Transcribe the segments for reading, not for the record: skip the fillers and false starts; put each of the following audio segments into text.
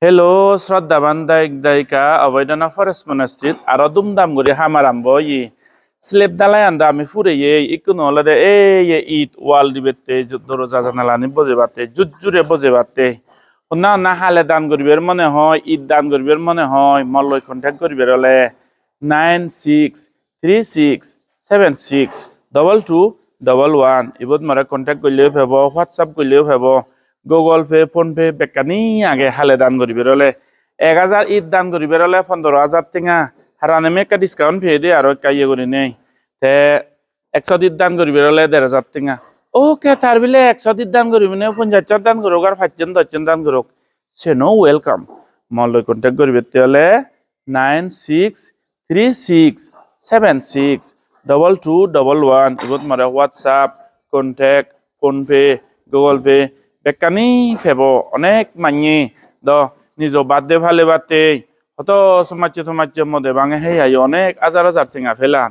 Hello, শ্রদ্ধাবান দায়িক দায়িকা অবৈধনা forest মনাস্ট্রিত আরো দুমদাম করে হামার আম্ব স্লেপ দালাই আন্দা আমি ফুরে ইকু নহলে ঈদ ওয়াল দিবেতে দরজা জানালানি বজে বাতে জুজুরে বজে বাতে না না হালে দান করিবের মনে হয় ঈদ দান করিবের মনে হয় মল্লয় কন্ট্যাক্ট করিবের হলে 9636762211 এবার মারা কন্ট্যাক্ট করলেও ভেব হোয়াটসঅ্যাপ করলেও ভেব গুগল পে ফোন পে বেকানি আগে হালে দান করিবের হলে 1000 ঈদ দান করিবের হলে 15,000 টিঙা হারানে একটা ডিসকাউন্ট পেয়ে দিয়ে আরো একটা ইয়ে করি নেই তে 100 ঈদ দান করিবের হলে 1,500 টিঙা ওকে তার বিলে 100 ঈদ দান করিবেন 50 দান করুক আর 5 10 দান করুক সে নো ওয়েলকাম মল্লয় কন্ট্যাক্ট করিবে হলে 9636762211 এবার মারে WhatsApp contact PhonePe Google pay বেকানি ফেব অনেক মানি দ নিজ বার্থডে ভালে বাতে হত সমাজে মধ্যে ভাঙে হে আই অনেক হাজার টিঙা ফেলান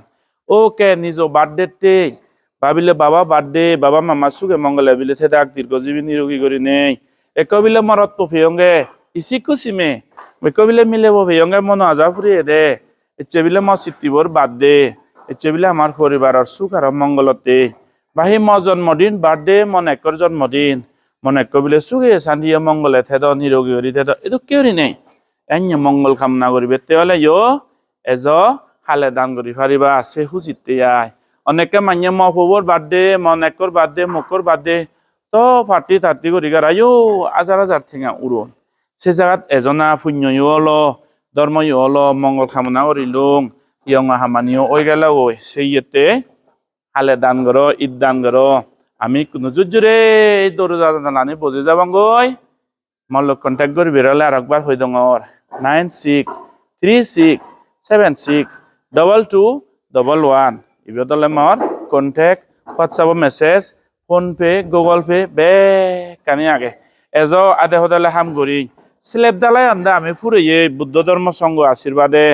ওকে নিজ বার্থডে ভাবিলে বাবা বার্থডে বাবা মামা সুগে মঙ্গলে বিলে থে ডাক দীর্ঘজীবী নিরোগী করি নেই একবিলে মরত পফিয়ঙ্গে ইসি খুশিমে একবিলে মিলে পফিয়ঙ্গে মন আজা ফুরিয়ে দে ইচ্ছে বিলে ম সিটিবর বার্থডে ইচ্ছে বিলে আমার পরিবারের সুখ আর মঙ্গলতে বাহি ম জন্মদিন বার্থডে মন একর জন্মদিন মনে কবিলে সুগে শান্তিয়ে মঙ্গলে থেদ নিরোগী হরি থেদ এতো কেউরি নেই এনে মঙ্গল কামনা করিবে তেহলে এজ হালে দান করি পারিবা সে হুজিতে আয় অনেকে মান্য মফবর বার্থডে মন একর বার্থডে মকর বার্থডে তো পার্টি তার্টি করি গারাইও হাজার ঠেঙা উড়ন সে জায়গাত এজনা পুণ্য হলো ধর্ম হলো মঙ্গল কামনা করিলুং ইয়ঙা হামানিও ওই গেল ওই সেই হালে দান করো ঈদ দান করো আমি কোনো জুজুরে দরজা জানালানি বজে যাবাঙ্গই মল্ল কন্ট্যাক্ট করি বেরোলে আর একবার হয়ে দঙর 9636762211 ইবেদলে মর contact WhatsApp message phone pay Google pay বে কানি আগে এজো আদে হদলে হাম করি স্লেপ দালাই আন্দা আমি ফুরে বুদ্ধ ধর্ম সংঘ আশীর্বাদে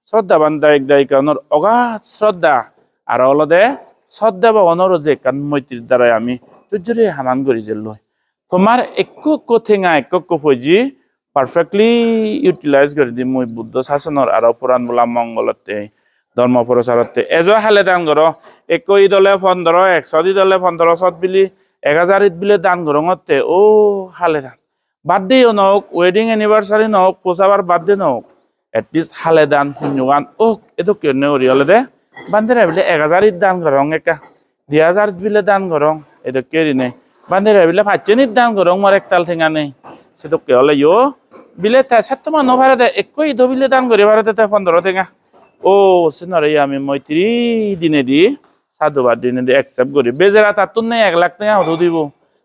শ্রদ্ধাবান দায়িক দায়িকানোর অগাধ শ্রদ্ধা আর অলদে শ্রদ্ধা বা অনরজে কান মৈত্রীর দ্বারাই আমি তুজুরে হামান করি যে লই তোমার একো থেঙা একো ফজি পারফেক্টলি ইউটিলাইজ করে দি মই বুদ্ধ শাসনের আর পুরাণ বলা মঙ্গলতে ধর্ম প্রচারতে এজো হালে দান করো একই দলে 15 100 দি দলে 1500 বিলি 1000 ঈদ বিলে দান করঙতে ও হালে দান বার্থডে নওক ওয়েডিং এনিভার্সারি নওক পোসাবার বার্থডে নওক এটলিস্ট হালে দান পুণ্যগান ও এতো কেনে ওরিয়লে দে বান্ধেরা বিলে 1000 ঈদ দান করং একা 2000 বিলে দান করং এতো কেরি নেই বান্ধেরা বিলে 5 ঈদ দান করং মর একতাল ঠেঙা নেই সেতো কে হলে বিলে তা সেতমা ন ভারতে একই ঈদ বিলে দান করে ভারতে 15 ঠেঙা ও সিনরে আমি মৈত্রী দিনে দি সাধুবাদ দিনে দি অ্যাকসেপ্ট করি বেজেরা তার তুন নেই 1 লাখ টাকা হতো দিব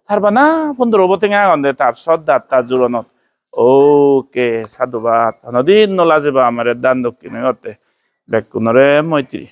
তারবা না 15 টাকা গন্ধে তার শ্রদ্ধা তার জুড়নত ওকে সাধুবাদ নদীন নলা যাবা আমার দান দক্ষিণে হতে বেকুনরে মৈত্রী